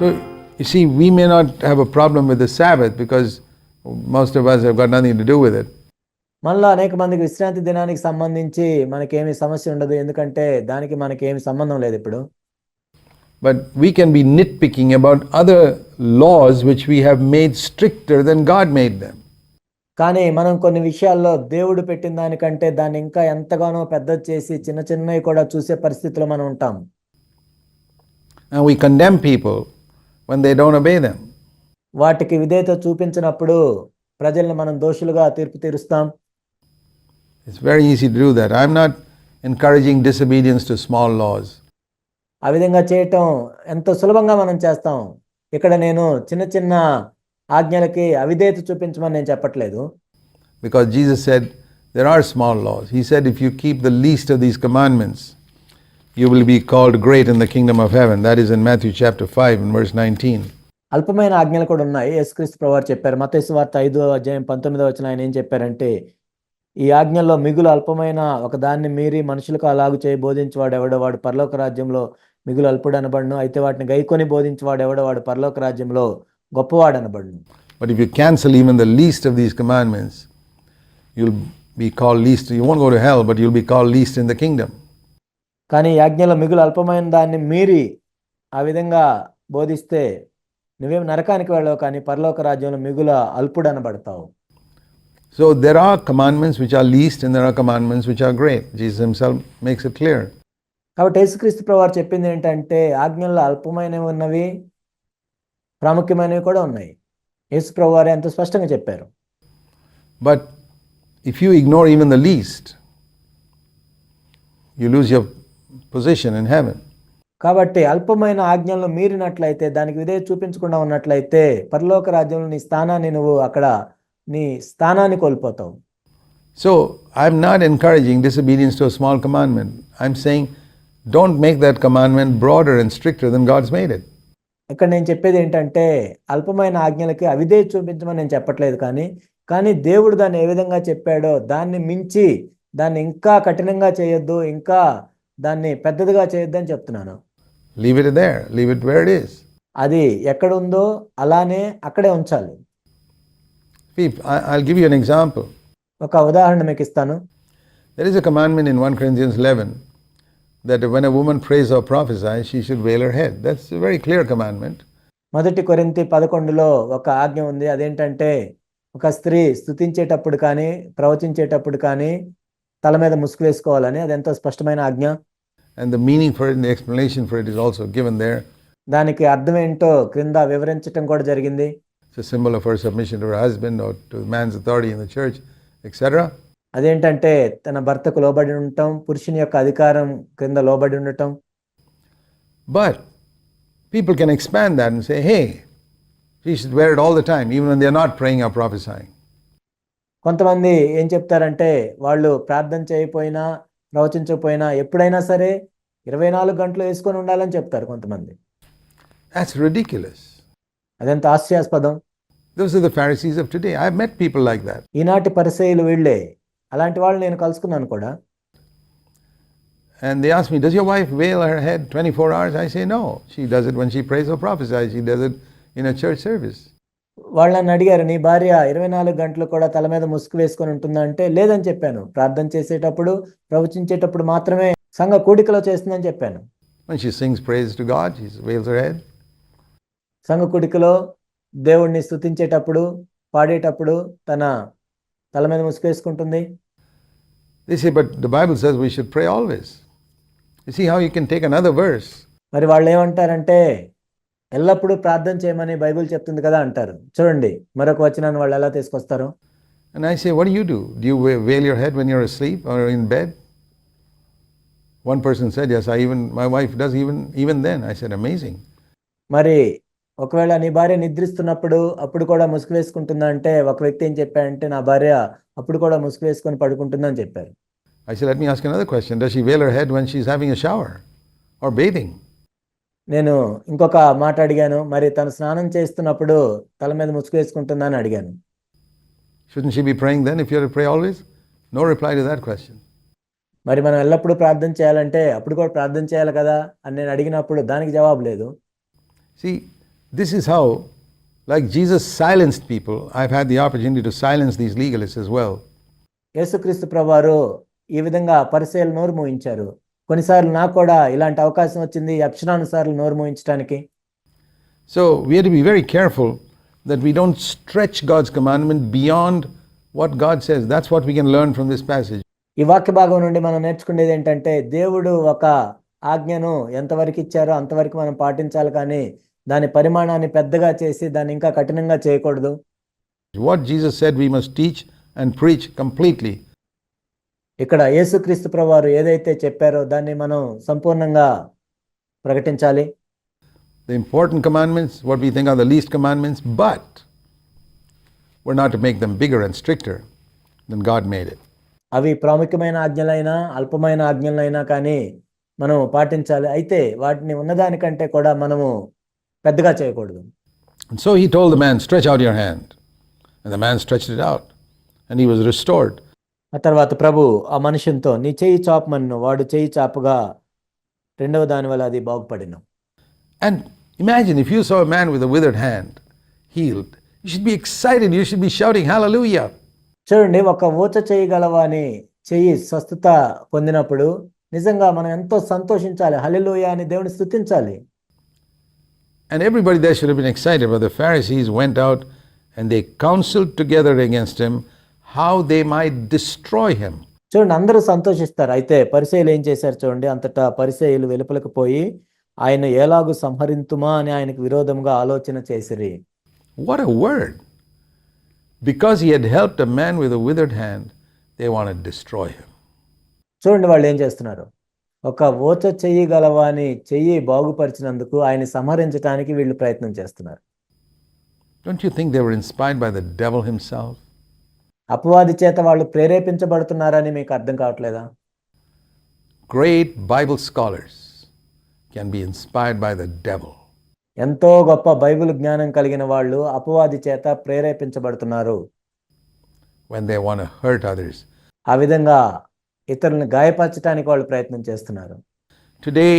So, you see, we may not have a problem with the Sabbath because most of us have got nothing to do with it. మనలో అనేక మందికి విశ్రాంతి దినానికి సంబంధించి మనకేమీ సమస్య ఉండదు, ఎందుకంటే దానికి మనకేమీ సంబంధం లేదు ఇప్పుడు. But we can be nitpicking about other laws which we have made stricter than God made them. కానీ మనం కొన్ని విషయాల్లో దేవుడు పెట్టిన దానికంటే దాన్ని ఇంకా ఎంతగానో పెద్దది చేసి చిన్న చిన్నవి కూడా చూసే పరిస్థితిలో మనం ఉంటాం. And we condemn people when they don't obey them. వాటికి విధేయత చూపించినప్పుడు ప్రజల్ని మనం దోషులుగా తీర్పు తీరుస్తాం. It's very easy to do that. I'm not encouraging disobedience to small laws. ఆ విధంగా చేయటం ఎంతో సులభంగా మనం చేస్తాం. ఇక్కడ నేను చిన్న చిన్న ఆజ్ఞలకి అవిధేయత చూపించమని నేను చెప్పట్లేదు. Because Jesus said there are small laws. He said if you keep the least of these commandments, you will be called great in the kingdom of heaven. That is in Matthew chapter 5 and verse 19. అల్పమైన ఆజ్ఞలు కూడా ఉన్నాయి. యేసుక్రీస్తు ప్రభువారు చెప్పారు. మత్తయి సువార్త 5:19 ఆయన ఏం చెప్పారంటే, ఈ ఆజ్ఞల్లో మిగులు అల్పమైన ఒక దాన్ని మీరి మనుషులకు అలాగు చేయి బోధించేవాడు ఎవడో వాడు పరలోక రాజ్యంలో మిగులు అల్పుడు అనబడును. అయితే వాటిని గైకొని బోధించేవాడు ఎవడో వాడు పరలోక రాజ్యంలో గొప్పవాడు అనబడును. But if you cancel even the least of these commandments, you'll be called least. You won't go to hell, but you'll be called least in the kingdom. కానీ ఈ ఆజ్ఞలో మిగులు అల్పమైన దాన్ని మీరి ఆ విధంగా బోధిస్తే నువ్వేం నరకానికి వెళ్ళవు, కానీ పరలోక రాజ్యంలో మిగుల అల్పుడు అనబడతావు. So there are commandments which are least and there are commandments which are great. Jesus himself makes it clear. కాబట్టి యేసుక్రీస్తు ప్రభువారు చెప్పింది ఏంటంటే ఆజ్ఞల్లో అల్పమైనవి ఉన్నవి, ప్రాముఖ్యమైనవి కూడా ఉన్నాయి. యేసు ప్రభువారు ఎంతో స్పష్టంగా చెప్పారు. But if you ignore even the least, you lose your position in heaven. కాబట్టి అల్పమైన ఆజ్ఞలను మీరినట్లయితే, దానికి విధేయత చూపించకుండా ఉన్నట్లయితే పరలోక రాజ్యంలో నీ స్థానాన్ని నువ్వు అక్కడ నీ స్థానాన్ని కోల్పోతావు. So I'm not encouraging disobedience to a small commandment. I'm saying don't make that commandment broader and stricter than God's made it. ఇక్కడ నేను చెప్పేది ఏంటంటే అల్పమైన ఆజ్ఞలకి అవిధేయత చూపించమని నేను చెప్పట్లేదు, కానీ దేవుడు దాన్ని ఏ విధంగా చెప్పాడో దాన్ని మించి దాన్ని ఇంకా కఠినంగా చేయొద్దు, ఇంకా దాన్ని పెద్దదిగా చేయొద్దు అని చెప్తున్నాను. Leave it there. Leave it where it is. అది ఎక్కడ ఉందో అలానే అక్కడే ఉంచాలి. I'll give you an example. ఒక ఉదాహరణ మీకు ఇస్తాను. There is a commandment in 1 Corinthians 11 that when a woman prays or prophesies, she should veil her head. That's a very clear commandment. మొదటి కొరింథీ 11లో ఒక ఆజ్ఞ ఉంది. అదేంటంటే ఒక స్త్రీ స్తుతించేటప్పుడు కానీ ప్రవచించేటప్పుడు కానీ తల మీద ముసుగు వేసుకోవాలని. అది ఎంతో స్పష్టమైన ఆజ్ఞ. And the meaning for it and the explanation for it is also given there. దానికి అర్థం ఏంటో క్రింద వివరించటం కూడా జరిగింది. It's a symbol of her submission to her husband or to man's authority in the church, etc. అదేంటంటే తన భర్తకు లోబడి ఉండటం, పురుషుని యొక్క అధికారం క్రింద లోబడి ఉండటం. But people can expand that and say, hey, she should wear it all the time, even when they're not praying or prophesying. కొంతమంది ఏం చెప్తారంటే వాళ్ళు ప్రార్థన చేయకపోయినా ప్రవచించకపోయినా ఎప్పుడైనా సరే 24 గంటలు వేసుకొని ఉండాలని చెప్తారు కొంతమంది. That's ridiculous. అదెంత హాస్యాస్పదం. Those are the Pharisees of today. I've met people like that. ఈనాటి పరిసయ్యులు వీళ్ళే. అలాంటి వాళ్ళు నేను కలుసుకున్నాను కూడా. And they ask me, does your wife veil her head 24 hours? I say no. She does it when she prays or prophesies. She does it in a church service. వాళ్ళని అడిగారు, నీ భార్య 24 గంటలు కూడా తల మీద ముసుగు వేసుకొని ఉంటుందా అంటే లేదని చెప్పాను. ప్రార్థన చేసేటప్పుడు ప్రవచించేటప్పుడు మాత్రమే సంఘ కూడికలో చేస్తుందని చెప్పాను. When she sings praise to God, she veils her head. సంఘ కూడికలో దేవుణ్ణి స్తుతించేటప్పుడు పాడేటప్పుడు తన తల మీద ముసుగు వేసుకుంటుంది. They say, but the Bible says we should pray always. You see how you can take another verse. మరి వాళ్ళు ఏమంటారంటే ఎల్లప్పుడూ ప్రార్థన చేయమని బైబిల్ చెప్తుంది కదా అంటారు. చూడండి మరొక వచనాన్ని వాళ్ళు ఎలా తీసుకొస్తారు. And I say, what do? Do you veil your head when you're asleep or in bed? One person said, yes, my wife does even then. I said, amazing. మరి ఒకవేళ నీ భార్య నిద్రిస్తున్నప్పుడు అప్పుడు కూడా ముసుగు వేసుకుంటుందా అంటే ఒక వ్యక్తి ఏం చెప్పాడంటే నా భార్య అప్పుడు కూడా ముసుగు వేసుకొని పడుకుంటుందని చెప్పారు. I said, let me ask another question. Does she veil her head when she's having a shower or bathing? నేను ఇంకొక మాట అడిగాను, మరి తను స్నానం చేస్తున్నప్పుడు తల మీద ముసుగు వేసుకుంటుందా అని అడిగాను. Shouldn't she be praying then if you have to pray always? No reply to that question. మరి మనం ఎల్లప్పుడూ ప్రార్థన చేయాలంటే అప్పుడు కూడా ప్రార్థన చేయాలి కదా అని నేను అడిగినప్పుడు దానికి జవాబు లేదు. See, This is how, like Jesus silenced people, I've had the opportunity to silence these legalists as well. యేసుక్రీస్తు ప్రభువారు ఈ విధంగా పరిసయ్యుల నోరు మూయించారు. కొన్నిసార్లు నాకు కూడా ఇలాంటి అవకాశం వచ్చింది అక్షరానుసార్లు నోరు మూయించడానికి. So we have to be very careful that we don't stretch God's commandment beyond what God says. That's what we can learn from this passage. ఈ వాక్య భాగం నుండి మనం నేర్చుకునేది ఏంటంటే దేవుడు ఒక ఆజ్ఞను ఎంతవరకు ఇచ్చారో అంతవరకు మనం పాటించాలి, కానీ దాని పరిమాణాన్ని పెద్దగా చేసి దాన్ని ఇంకా కఠినంగా చేయకూడదు. What Jesus said we must teach and preach completely. ఇక్కడ యేసుక్రీస్తు ప్రభువారు ఏదైతే చెప్పారో దాన్ని మనం సంపూర్ణంగా ప్రకటించాలి. The important commandments, what we think are the least commandments, but we're not to make them bigger and stricter than God made it. అవి ప్రాముఖ్యమైన ఆజ్ఞలైనా అల్పమైన ఆజ్ఞలైనా కానీ మనం పాటించాలి. అయితే వాటిని ఉన్నదానికంటే కూడా మనము పెద్దగా చేయకూడదు. And so he told the man, stretch out your hand. And the man stretched it out and he was restored. ఆ తర్వాత ప్రభు ఆ మనుషునితో నీ చెయ్యి చాపమన్ను, వాడు చెయ్యి చాపగా రెండవ దాని వల్ల అది బాగుపడిను. And imagine if you saw a man with a withered hand healed, you should be excited, you should be shouting hallelujah. చూడండి, ఒక ఊచ చేయగలవాని చెయ్యి స్వస్థత పొందినప్పుడు నిజంగా మనం ఎంతో సంతోషించాలి, హల్లెలూయా అని దేవుని స్తుతించాలి. And everybody there should have been excited, but the Pharisees went out and they counseled together against him how they might destroy him. చూడండి, అందరూ సంతోషిస్తారు. అయితే పరిసయ్యులు ఏం చేశారు చూడండి, అంతటా పరిసయ్యులు వెలుపలకు పోయి ఆయన ఎలాగు సంహరింతుమా అని ఆయనకు విరోధంగా ఆలోచన చేసిరి. What a word! Because he had helped a man with a withered hand, they wanted to destroy him. చూడండి వాళ్ళు ఏం చేస్తున్నారు, ఒక ఊచ చెయ్యి గలవాని చెయ్యి బాగుపరిచినందుకు ఆయన సంహరించడానికి వీళ్ళు ప్రయత్నం చేస్తున్నారు. Don't you think they were inspired by the devil himself? అపవాది చేత వాళ్ళు ప్రేరేపించబడుతున్నారని మీకు అర్థం కావట్లేదా? Great Bible scholars can be inspired by the devil. ఎంతో గొప్ప బైబిల్ జ్ఞానం కలిగిన వాళ్ళు అపవాది చేత ప్రేరేపించబడుతున్నారు. When they want to hurt others. ఆ విధంగా ఇతరులను గాయపరచడానికి వాళ్ళు ప్రయత్నం చేస్తున్నారు. Today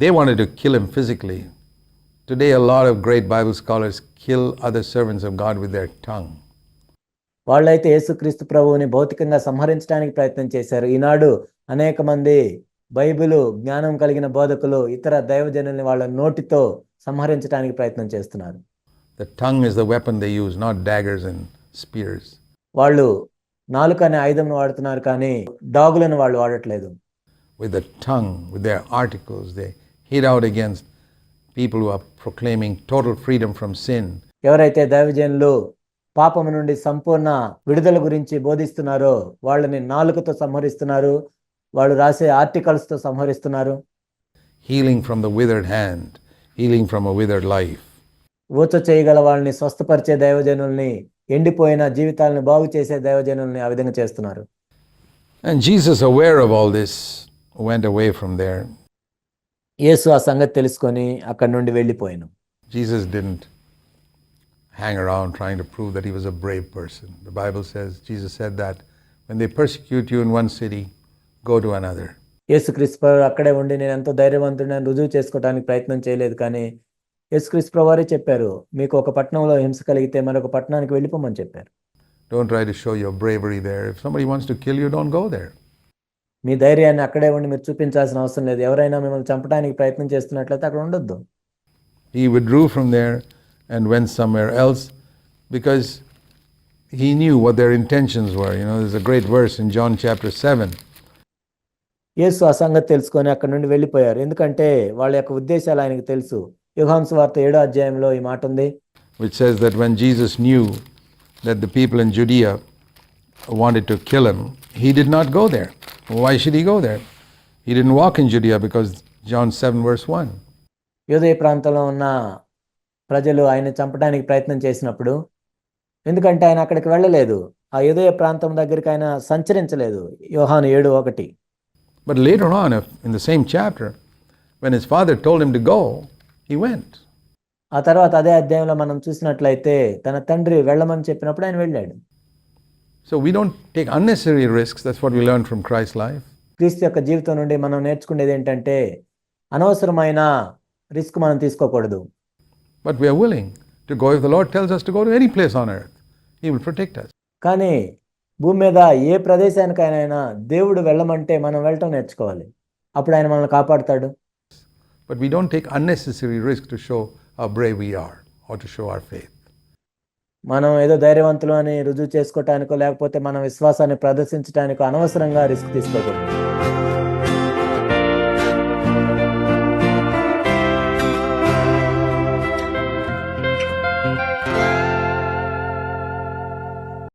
they wanted to kill him physically. Today a lot of great Bible scholars kill other servants of God with their tongue. వాళ్ళైతే యేసుక్రీస్తు ప్రభువుని భౌతికంగా సంహరించడానికి ప్రయత్నం చేశారు. ఈనాడు అనేక మంది బైబిలు జ్ఞానం కలిగిన బోధకులు ఇతర దైవజనుల్ని వాళ్ళ నోటితో సంహరించడానికి ప్రయత్నం చేస్తున్నారు. The tongue is the weapon they use, not daggers and spears. వాళ్ళు నాలుక అనే ఆయుధం వాడుతున్నారు, కానీ డాగులను వాళ్ళు వాడట్లేదు. With the tongue, with their articles, they hit out against people who are proclaiming total freedom from sin. ఎవరైతే దైవజనులు పాపము నుండి సంపూర్ణ విడుదల గురించి బోధిస్తున్నారో వాళ్ళని నాలుకతో సంహరిస్తున్నారు, వాళ్ళు రాసే ఆర్టికల్స్తో సంహరిస్తున్నారు. Healing from the withered hand, healing from a withered life. ఊచ చేయగల వాళ్ళని స్వస్థపరిచే దైవజనుల్ని, ఎండిపోయిన జీవితాలను బాగు చేసే దైవజనుల్ని ఆ విధంగా చేస్తున్నారు. And Jesus, aware of all this, went away from there. యేసు ఆ సంగతి తెలుసుకొని అక్కడి నుండి వెళ్ళిపోయాను. Jesus didn't hang around trying to prove that he was a brave person. The Bible says, Jesus said that when they persecute you in one city, go to another. యేసుక్రీస్తు అక్కడే ఉండి నేను ఎంతో ధైర్యవంతుడని రుజువు చేసుకోవడానికి ప్రయత్నం చేయలేదు, కానీ యేసుక్రీస్తు ప్రభువారే చెప్పారు, మీకు ఒక పట్టణంలో హింస కలిగితే మరొక పట్టణానికి వెళ్ళిపోమని చెప్పారు. Don't try to show your bravery there. If somebody wants to kill you, don't go there. మీ ధైర్యాన్ని అక్కడే ఉండి మీరు చూపించాల్సిన అవసరం లేదు. ఎవరైనా మిమ్మల్ని చంపడానికి ప్రయత్నం చేస్తున్నట్లయితే అక్కడ ఉండొద్దు. He withdrew from there and went somewhere else because he knew what their intentions were. You know, there's a great verse in John chapter 7. యేసు ఆ సంగతి తెలుసుకొని అక్కడ నుండి వెళ్ళిపోయారు, ఎందుకంటే వాళ్ళ యొక్క ఉద్దేశాలు ఆయనకు తెలుసు. యోహాను సువార్త 7వ అధ్యాయంలో ఈ మాట ఉంది, which says that when Jesus knew that the people in Judea wanted to kill him, he did not go there. Why should he go there? He didn't walk in Judea because John 7 verse 1. యూదయ ప్రాంతంలో ఉన్న ప్రజలు ఆయన చంపడానికి ప్రయత్నం చేసినప్పుడు, ఎందుకంటే ఆయన అక్కడికి వెళ్ళలేదు, ఆ యూదయ ప్రాంతం దగ్గరికి ఆయన సంచరించలేదు. యోహాను 7:1. But later on in the same chapter, when his father told him to go, he went. ఆ తర్వాత అదే అధ్యాయంలో మనం చూసినట్లయితే తన తండ్రి వెళ్ళమని చెప్పినప్పుడు ఆయన వెళ్ళాడు. So we don't take unnecessary risks. That's what we learned from Christ's life. క్రీస్తు యొక్క జీవితం నుండి మనం నేర్చుకునేది ఏంటంటే అనవసరమైన రిస్క్ మనం తీసుకోకూడదు. But we are willing to go. If the Lord tells us to go to any place on earth, He will protect us. కానీ భూమి మీద ఏ ప్రదేశానికైనా దేవుడు వెళ్ళమంటే మనం వెళ్ళటం నేర్చుకోవాలి. అప్పుడు ఆయన మనల్ని కాపాడుతాడు. But we don't take unnecessary risk to show how brave we are or to show our faith. మనం ఏదో ధైర్యవంతులు అని రుజువు చేసుకోవటానికో లేకపోతే మన విశ్వాసాన్ని ప్రదర్శించడానికో అనవసరంగా రిస్క్ తీసుకోకూడదు.